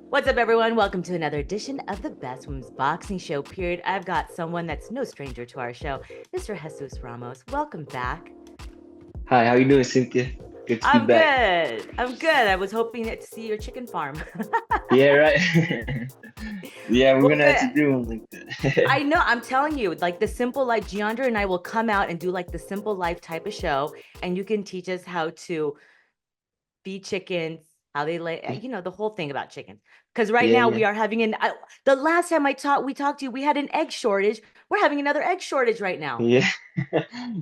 What's up, everyone? Welcome to another edition of the Best Women's Boxing Show, period. I've got someone that's no stranger to our show, Mr. Jesus Ramos. Welcome back. Hi, how you doing, Cynthia? Good to be I'm back. good. I'm good. I was hoping to see your chicken farm. Yeah, right. Yeah, we're Well, gonna have to good. do one like that. I know. I'm telling you, like the simple life, Jeandra and I will come out and do like the simple life type of show, and you can teach us how to feed chickens, how they lay, the whole thing about chickens. Because right Yeah, now we yeah, are having the last time we talked to you, we had an egg shortage. We're having another egg shortage right now. yeah,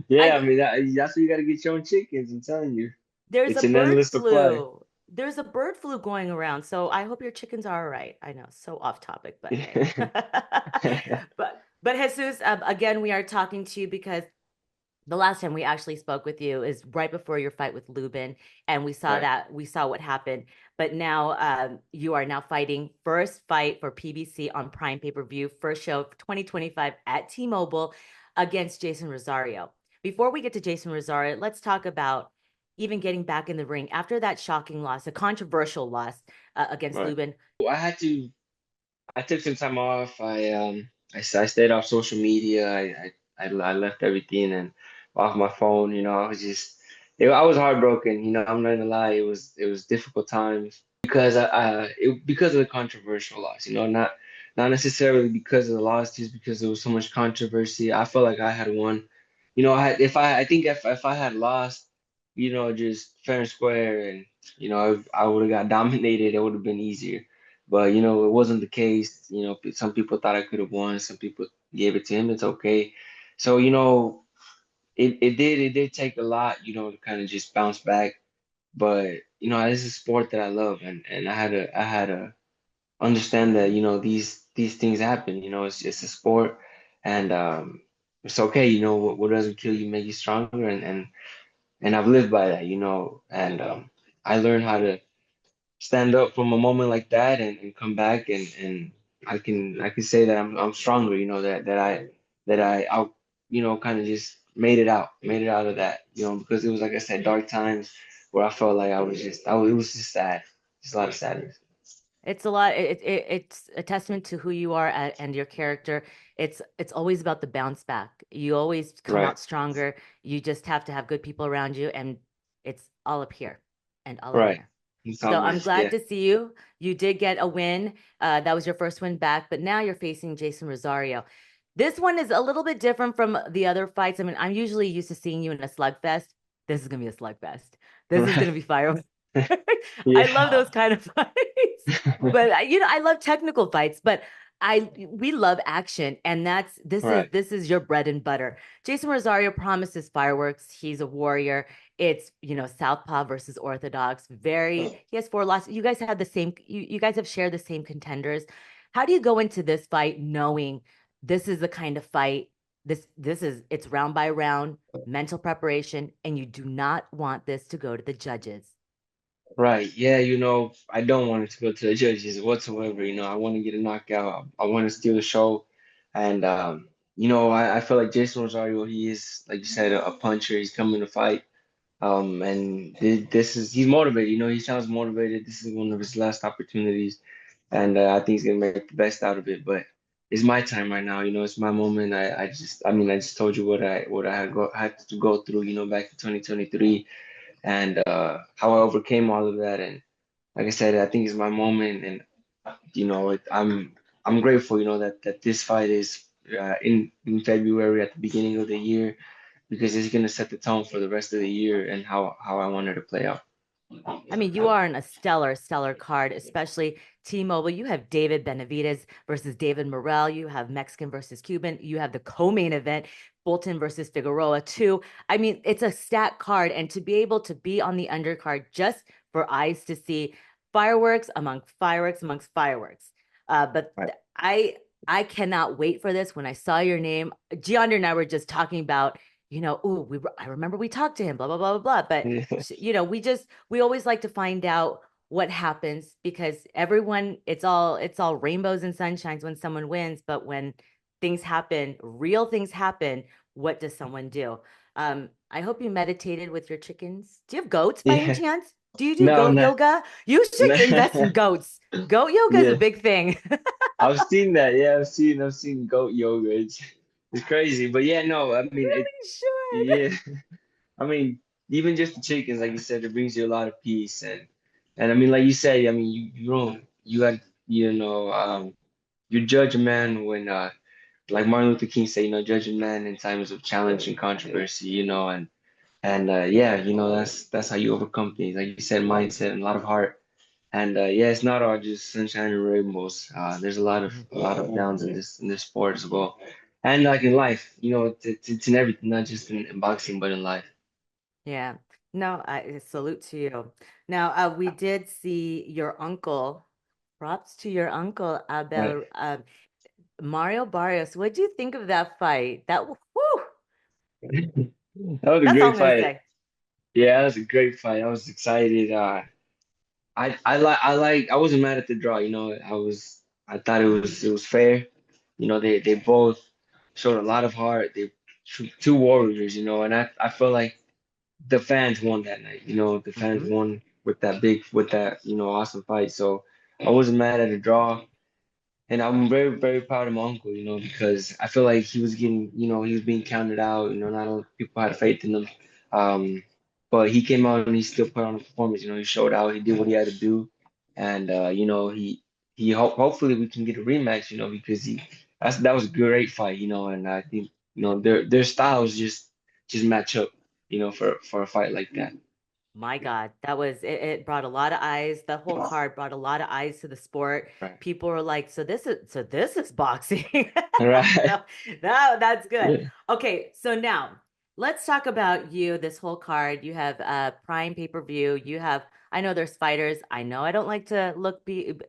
yeah. I I mean, that's why you gotta get your own chickens. I'm telling you, There's a it's an bird endless supply. flu. There's a bird flu going around. So I hope your chickens are all right. I know, so off topic, but hey. Yeah, But Jesus, again, we are talking to you because the last time we actually spoke with you is right before your fight with Lubin, and right. we saw what happened. But now you are now fighting first fight for PBC on Prime pay-per-view, first show of 2025 at T-Mobile against Jeison Rosario. Before we get to Jeison Rosario, let's talk about even getting back in the ring after that shocking loss, a controversial loss against Right. Lubin. Well, I took some time off. I stayed off social media. I left everything and off my phone. I was I was heartbroken. I'm not gonna lie. It was difficult times because of the controversial loss. Not necessarily because of the loss, just because there was so much controversy. I felt like I had won. I think if I had lost, just fair and square, and if I would have got dominated, it would have been easier. But it wasn't the case. Some people thought I could have won. Some people gave it to him. It's okay. So it did take a lot, to kind of just bounce back. But this is a sport that I love, and I had to understand that these things happen. It's a sport, and it's okay. What doesn't kill you make you stronger, and I've lived by that. And I learned how to stand up from a moment like that and come back and I can say that I'm stronger, that I out kind of just made it out of that, because it was, like I said, dark times where I felt like it was just sad, just a lot of sadness. It's a lot. It's a testament to who you are and your character. It's always about the bounce back. You always come Right, out stronger. You just have to have good people around you, and it's all up here and all in right. here. It's So I'm almost, glad yeah. to see you. You did get a win. That was your first win back, but now you're facing Jeison Rosario. This one is a little bit different from the other fights. I mean, I'm usually used to seeing you in a slugfest. This is gonna be a slugfest. This is Right. gonna be fire. I love Yeah. those kind of fights. But I love technical fights, but I we love action, and Right. this is your bread and butter. Jeison Rosario promises fireworks. He's a warrior. It's, Southpaw versus Orthodox. He has four losses. You guys have the same, you guys have shared the same contenders. How do you go into this fight knowing this is the kind of fight, it's round by round, mental preparation, and you do not want this to go to the judges? Right. Yeah, I don't want it to go to the judges whatsoever. I want to get a knockout. I want to steal the show. And I feel like Jason Rosario, he is, like you said, a puncher. He's coming to fight. And he's motivated, he sounds motivated. This is one of his last opportunities. And I think he's gonna make the best out of it. But it's my time right now, it's my moment. I just told you what I had to go through, back in 2023, and how I overcame all of that. And like I said, I think it's my moment, and I'm grateful, that this fight is in February at the beginning of the year, because it's gonna set the tone for the rest of the year and how I wanted to play out. I mean, you are on a stellar card, especially T-Mobile. You have David Benavidez versus David Morrell. You have Mexican versus Cuban. You have the co-main event, Fulton versus Figueroa, too. I mean, it's a stacked card, and to be able to be on the undercard just for eyes to see, fireworks amongst fireworks. But Right. I cannot wait for this. When I saw your name, Gianna and I were just talking about, I remember we talked to him, blah blah blah blah blah. But Yeah. we always like to find out what happens, because everyone, it's all rainbows and sunshines when someone wins, but when real things happen, what does someone do? I hope you meditated with your chickens. Do you have goats by any Yeah. chance? Do you do No, goat no, yoga? You should no. invest in goats. Goat yoga is a Yeah, big thing. I've seen that. Yeah, I've seen goat yoga. It's crazy, but yeah, no, I mean it. You should. Yeah, I mean even just the chickens, like you said, it brings you a lot of peace, and I mean, like you said, I mean you don't you got you know you judge a man when like Martin Luther King said, judge a man in times of challenge and controversy, and yeah, that's how you overcome things. Like you said, mindset and a lot of heart. And yeah, it's not all just sunshine and rainbows. There's Mhm. a lot of downs in this sport as well, and like in life, it's in everything, not just in boxing, but in life. Yeah. No, I salute to you. Now, we did see your uncle. Props to your uncle, Right. Abel, Mario Barrios. What do you think of that fight? Whew, That was a that's all great I'm gonna fight. say. Yeah, that was a great fight. I was excited. I wasn't mad at the draw. I thought it was fair. They both showed a lot of heart. They two warriors. And I feel like the fans won that night. The fans Hmm. won with that awesome fight. So I wasn't mad at the draw. And I'm very, very proud of my uncle, because I feel like he was getting, he was being counted out. Not a lot of people had faith in him. Um, but he came out and he still put on a performance. He showed out. He did what he had to do, and hopefully we can get a rematch. Because that was a great fight. And I think their styles just match up. For a fight like that. My God, it brought a lot of eyes. The whole card brought a lot of eyes to the sport. Right. People were like, so this is boxing. Right. So that's good. Yeah. Okay, so now let's talk about you, this whole card. You have Prime pay-per-view. I know there's fighters. I know I don't like to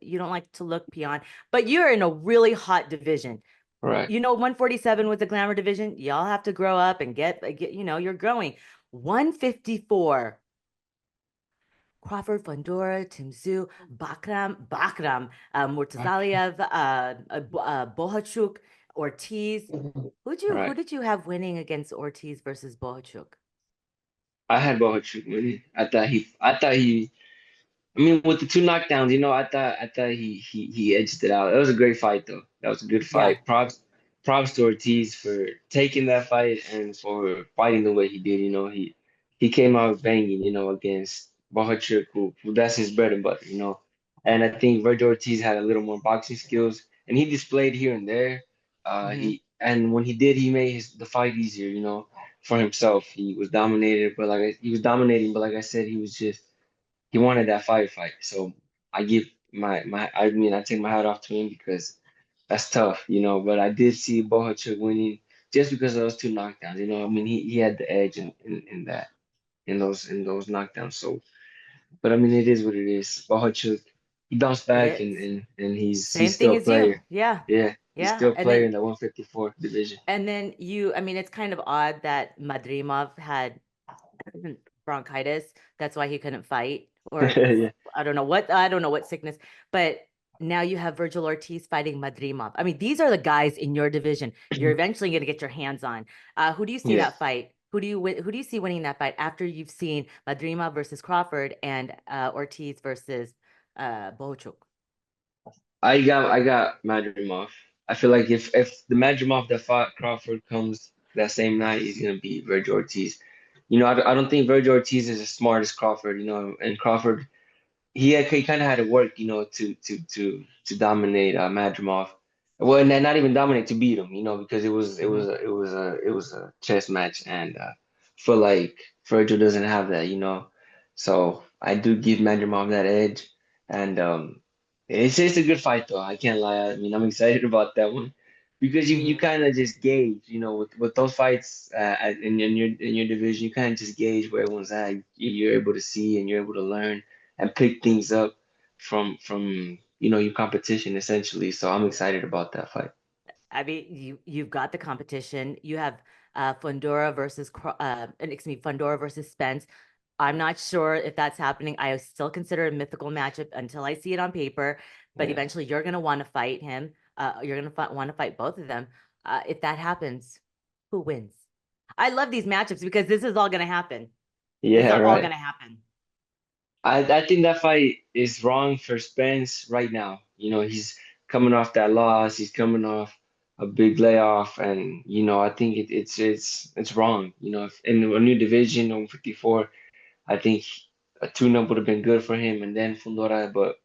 you don't like to look peon, but you're in a really hot division. Right. 147 was the glamour division. Y'all have to grow up and get, you're growing. 154. Crawford, Fundora, Timzu, Bakram, Murtazaliev, Bohachuk, Ortiz. Who Right. did you have winning against Ortiz versus Bohachuk? I had Bohachuk winning. I mean, with the two knockdowns, I thought he edged it out. It was a great fight, though. That was a good Yeah. fight. Props to Ortiz for taking that fight and for fighting the way he did. He came out banging, against Bohachuk, who that's his bread and butter. And I think Virgil Ortiz had a little more boxing skills, and he displayed here and there. Hmm. And when he did, he made the fight easier, for himself. He was dominating, but like I said, he wanted that fight. So I give I take my hat off to him because that's tough. But I did see Bohachuk winning just because of those two knockdowns. I mean, he had the edge in that in those knockdowns. So, but I mean, it is what it is. Bohachuk, he bounced It back is. and he's Same still thing a as you. player. Yeah. Yeah, he's Yeah. still a player in the 154 division. And then I mean, it's kind of odd that Madrimov had bronchitis. That's why he couldn't fight. Or Yeah. I don't know what sickness, but now you have Virgil Ortiz fighting Madrimov. I mean, these are the guys in your division you're eventually going to get your hands on. Who do you see Yeah. that fight? Who do you see winning that fight after you've seen Madrimov versus Crawford and Ortiz versus Bochuk? I got Madrimov. I feel like if the Madrimov that fought Crawford comes that same night, he's gonna beat Virgil Ortiz. I don't think Virgil Ortiz is as smart as Crawford. And Crawford he kind of had to work, to dominate Madrimov. Well, and not even dominate to beat him, because Mhm. it was a chess match, and feel like Virgil doesn't have that. So I do give Madrimov that edge, and it's a good fight though. I can't lie. I mean, I'm excited about that one because you Mhm. kind of just gauge, with those fights in your division, you kind of just gauge where everyone's at. You're able to see and you're able to learn and pick things up from your competition essentially. So I'm excited about that fight. I mean, you've got the competition. You have Fundora versus excuse me, Fundora versus Spence. I'm not sure if that's happening. I still consider it a mythical matchup until I see it on paper. But Yeah. eventually, you're going to want to fight him. You're going to want to fight both of them. If that happens, who wins? I love these matchups because this is all going to happen. These Yeah, are all right. going to happen. I think that fight is wrong for Spence right now. He's coming off that loss. He's coming off a big layoff, and I think it's wrong. If in a new division on 54, I think a tune-up would have been good for him, and then Fundora. But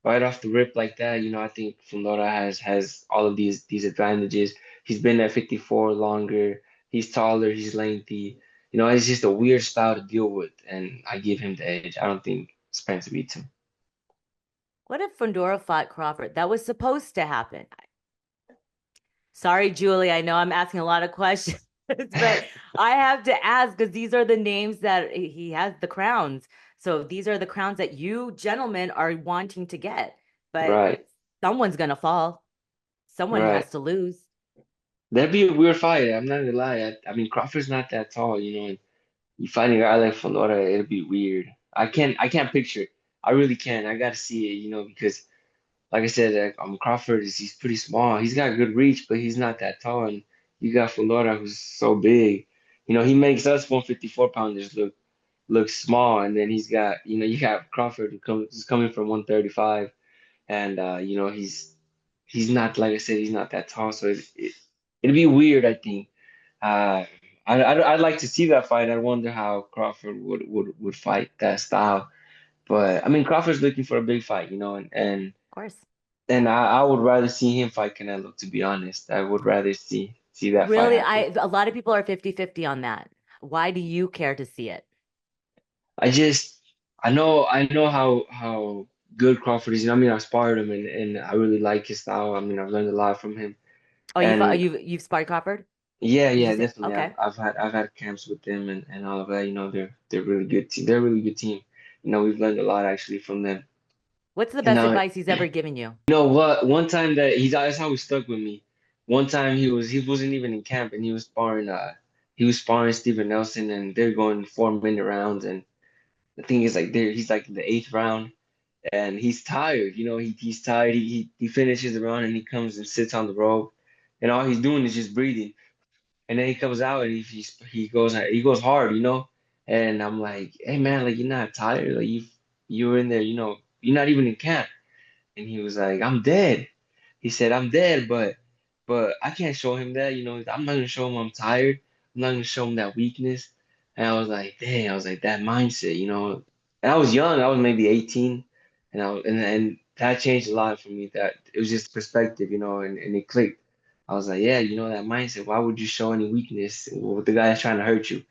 right off the rip like that, I think Fundora has all of these advantages. He's been at 54 longer. He's taller. He's lengthy. It's just a weird style to deal with, and I give him the edge. I don't think Spence beats him. What if Fundora fought Crawford? That was supposed to happen. Sorry, Julie, I know I'm asking a lot of questions, but I have to ask because these are the names that he has the crowns. So these are the crowns that you gentlemen are wanting to get, but Right, someone's gonna fall. Someone right. has to lose. That'd be a weird fight. I'm not gonna lie. I mean, Crawford's not that tall, and you fighting a guy like Fundora, it'll be weird. I can't picture it. I really can't. I gotta see it, because like I said, Crawford he's pretty small. He's got good reach, but he's not that tall. And you got Fulton who's so big. He makes us 154 pounders look small. And then you got Crawford who's coming from 135, and he's not like I said, he's not that tall. So it'd be weird, I think. Uh, I'd like to see that fight. I wonder how Crawford would fight that style. But I mean, Crawford's looking for a big fight, and Of course. and I would rather see him fight Canelo, to be honest. I would rather see that fight Really, happen. a lot of people are 50-50 on that. Why do you care to see it? I just I know how good Crawford is. I mean, I sparred him and I really like his style. I mean, I've learned a lot from him. Oh, And you've sparred Crawford? yeah, Did you yeah, say definitely. I've okay? I've had camps with them and all of that. They're really good team. They're a really good team. We've learned a lot actually from them. What's the And best advice he's ever given you? you know what? One time that's always stuck with me. One time he wasn't even in camp and he was sparring Steven Nelson and they're going 4 minute rounds and the thing is like he's like in the eighth round and he's tired. He's tired. He finishes the round and he comes and sits on the rope and all he's doing is just breathing. And then he comes out and he goes hard, And I'm like, hey man, like you're not tired, like you're in there, you're not even in camp. And he was like, I'm dead. He said, I'm dead, but I can't show him that, I'm not gonna show him I'm tired. I'm not gonna show him that weakness. And I was like, dang, I was like that mindset, And I was young, I was maybe 18, and that changed a lot for me. That it was just perspective, and it clicked. I was like, yeah, that mindset. Why would you show any weakness with the guy that's trying to hurt you?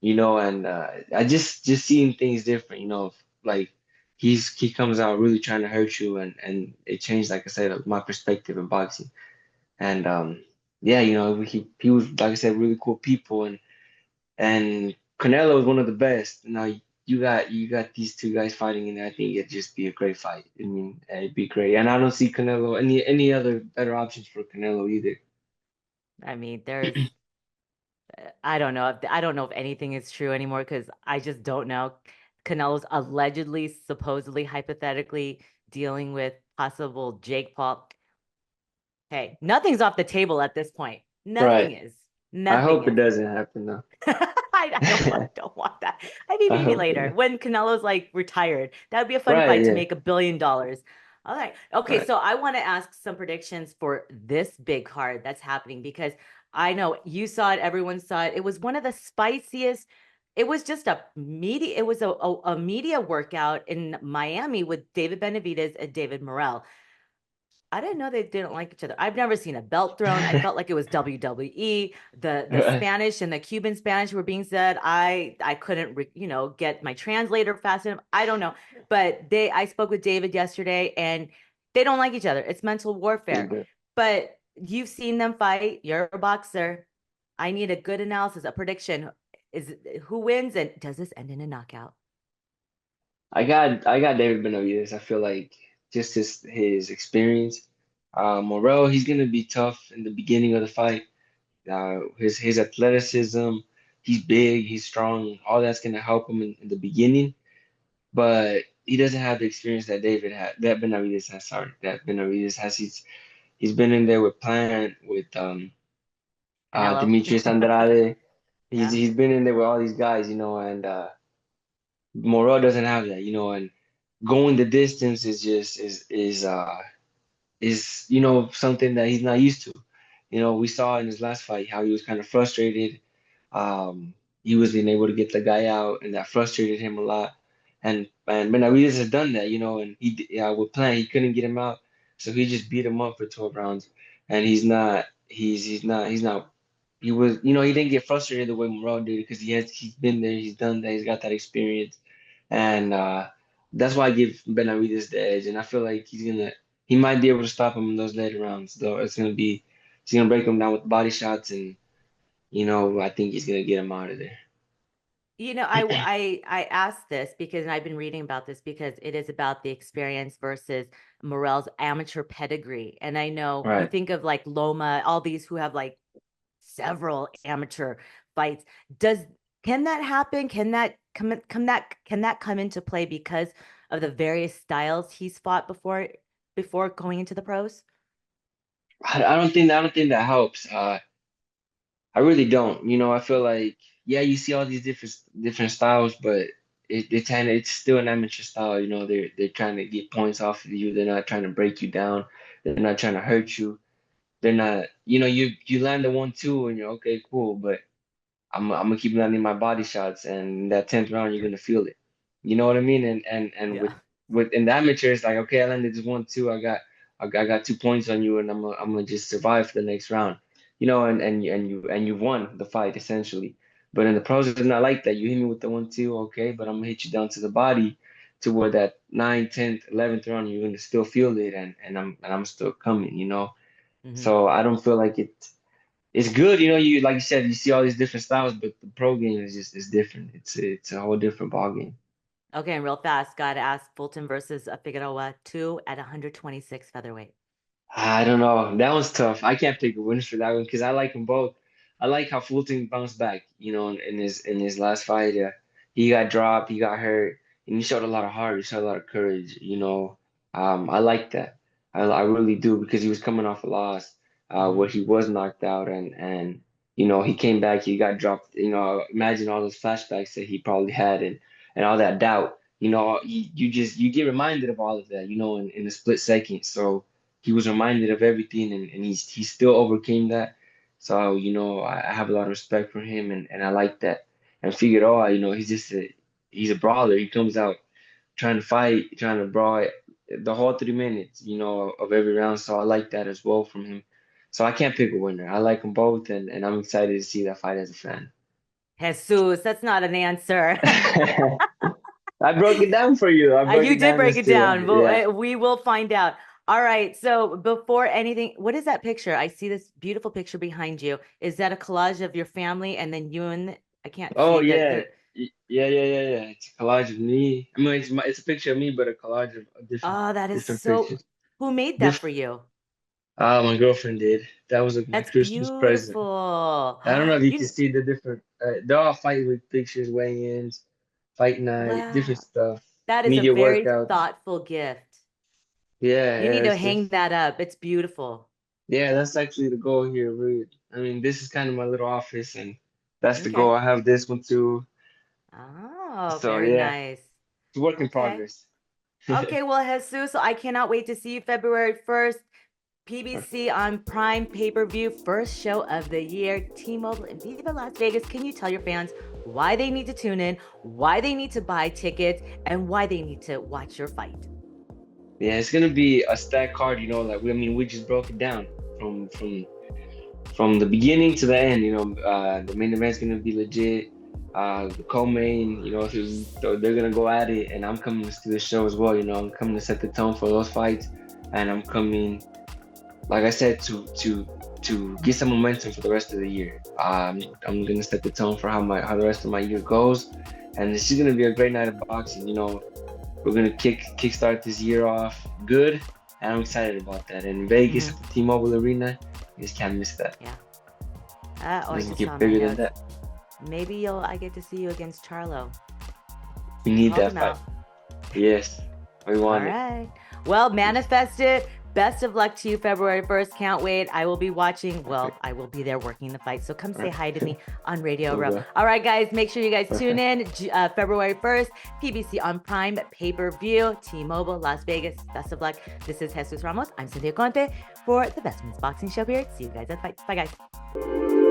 And I just seeing things different, like he comes out really trying to hurt you, and it changed, like I said, my perspective in boxing. And yeah, he was like I said, really cool people, and Canelo is one of the best. Now you got these two guys fighting, and I think it'd just be a great fight. I mean, it'd be great, and I don't see Canelo any other better options for Canelo either. I mean, I don't know if anything is true anymore because I just don't know. Canelo's allegedly, supposedly, hypothetically dealing with possible Jake Paul. Hey, nothing's off the table at this point. Nothing Right. is. I Nothing hope it is. doesn't happen though. I don't want that. I mean, I maybe hope later it. when Canelo's like retired. That would be a fun Right. fight to Yeah. make $1 billion. All right. Okay. Right. So I want to ask some predictions for this big card that's happening because I know you saw it, everyone saw it. It was one of the spiciest. It was just it was a media workout in Miami with David Benavidez and David Morrell. I didn't know they didn't like each other. I've never seen a belt thrown. I felt like it was WWE. The Right. Spanish and the Cuban Spanish were being said. I couldn't get my translator fast enough. I don't know, but I spoke with David yesterday, and they don't like each other. It's mental warfare. But you've seen them fight. You're a boxer. I need a good analysis, a prediction. Is who wins, and does this end in a knockout? I got David Benavidez. I feel like just his experience. Morrell, he's gonna be tough in the beginning of the fight. His athleticism, he's big, he's strong. All that's gonna help him in the beginning, but he doesn't have the experience that Benavidez has. Sorry, that Benavidez has. He's been in there with Plant, with Canelo. Demetrius Andrade. He's Yeah. he's been in there with all these guys, and Morrell doesn't have that, and going the distance is just is something that he's not used to. We saw in his last fight how he was kind of frustrated. He wasn't able to get the guy out, and that frustrated him a lot. And Benavidez has done that, and yeah, with plan he couldn't get him out, so he just beat him up for 12 rounds. And he's not he was he didn't get frustrated the way Morrell did because he's been there, he's done that, he's got that experience, and that's why I give Benavidez the edge, and I feel like he might be able to stop him in those later rounds, though he's gonna break him down with body shots, and I think he's gonna get him out of there. I asked this because, and I've been reading about this because it is about the experience versus Morrell's amateur pedigree. And I know you Right. think of like Loma, all these who have like several amateur fights. Can that happen? Can that come into play because of the various styles he's fought before going into the pros? I don't think that helps. I really don't. I feel like, yeah, you see all these different styles, but it's still an amateur style. They're trying to get points off of you. They're not trying to break you down. They're not trying to hurt you. They're not. You land the 1-2 and you're okay, cool, but I'm gonna keep landing my body shots, and in that 10th round, you're gonna feel it. You know what I mean? And with Yeah. in the amateur, it's like, okay, I landed this 1-2. I got 2 points on you, and I'm gonna just survive for the next round. And you won the fight essentially. But in the pros, it's not like that. You hit me with the 1-2, okay, but I'm gonna hit you down to the body, to where that 9th, 10th, 11th round, you're gonna still feel it, and I'm still coming. Mhm. So I don't feel like it's good, you like you said, you see all these different styles, but the pro game is different. It's a whole different ball game. Okay, and real fast, got to ask Fulton versus Figueroa 2 at 126 featherweight. I don't know. That one's tough. I can't pick a winner for that one because I like them both. I like how Fulton bounced back, in his last fight. He got dropped, he got hurt, and he showed a lot of heart. He showed a lot of courage. I like that. I really do, because he was coming off a loss, where Hmm. he was knocked out, and he came back. He got dropped. Imagine all those flashbacks that he probably had, and all that doubt. You get reminded of all of that, in a split second. So he was reminded of everything, and he still overcame that. So, I have a lot of respect for him, and I like that. And Figueroa, he's a brawler. He comes out trying to fight, trying to brawl the whole 3 minutes, of every round. So I like that as well from him. So I can't pick a winner. I like them both, and I'm excited to see that fight as a fan. Jesus, that's not an answer. I broke it down for you. I broke You it did down break as it to, down. yeah. We will find out. All right. So before anything, what is that picture? I see this beautiful picture behind you. Is that a collage of your family and then you and I can't Oh see yeah, the yeah. It's a collage of me. I mean, it's a picture of me, but a collage of different Oh, that is different so. pictures. Who made that for Different. you? My girlfriend did. That was my That's Christmas present. beautiful. I don't know if you can You see the different. They're all fight week pictures, weigh-ins, fight night, different wow. stuff, That is a media very workouts. thoughtful gift. Yeah, You yeah, need to it's hang just that up. It's beautiful. yeah. That's actually the goal here. Really. I mean, this is kind of my little office, and that's the goal. Okay. I have this one too. Oh, So very yeah, nice. it's a work in Okay. progress. Okay, well, Jesus, I cannot wait to see you February 1st. PBC on Prime pay-per-view, first show of the year, T-Mobile and Viva Las Vegas. Can you tell your fans why they need to tune in, why they need to buy tickets, and why they need to watch your fight? Yeah, it's gonna be a stack card, like we just broke it down from the beginning to the end. The main event's gonna be legit. The co-main, they're gonna go at it, and I'm coming to the show as well. I'm coming to set the tone for those fights, and I'm coming, like I said, to get some momentum for the rest of the year. I'm gonna set the tone for how the rest of my year goes, and this is gonna be a great night of boxing. We're gonna kickstart this year off good, and I'm excited about that. And Vegas at the T-Mobile Arena, you just can't miss that. Yeah. It I doesn't just get saw my bigger than notes. that. Maybe I get to see you against Charlo. We need Called that him fight. out. Yes, we All want it. right. Well, manifest it. Best of luck to you February 1st. Can't wait. I will be watching. Well, Perfect. I will be there working the fight. So come say Right. hi to me on Radio Cool, Row. bro. All right, guys, make sure you guys tune in February 1st, PBC on Prime pay-per-view, T-Mobile, Las Vegas. Best of luck. This is Jesus Ramos. I'm Cynthia Conte for the Best Men's Boxing Show here. See you guys at the fight. Bye, guys.